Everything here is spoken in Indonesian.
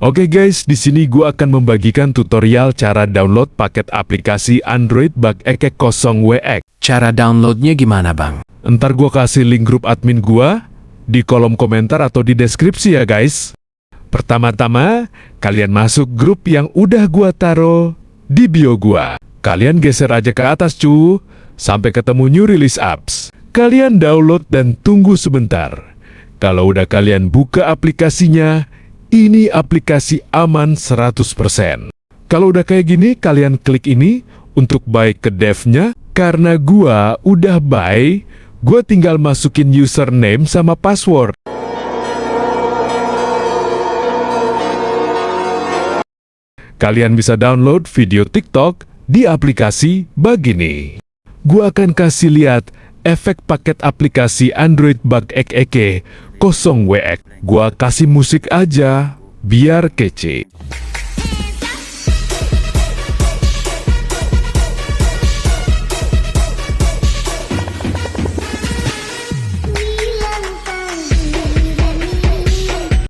Oke guys, di sini gua akan membagikan tutorial cara download paket aplikasi Android bug XX-0-WX. Cara downloadnya gimana, Bang? Ntar gua kasih link grup admin gua di kolom komentar atau di deskripsi ya guys. Pertama-tama, kalian masuk grup yang udah gua taruh di bio gua. Kalian geser aja ke atas sampai ketemu new release apps. Kalian download dan tunggu sebentar. Kalau udah kalian buka aplikasinya, ini aplikasi aman 100%. Kalau udah kayak gini, kalian klik ini untuk buy ke dev-nya. Karena gua udah buy, gua tinggal masukin username sama password. Kalian bisa download video TikTok di aplikasi begini. Gua akan kasih lihat efek paket aplikasi Android bug XX-0-WX. Gua kasih musik aja, biar kece.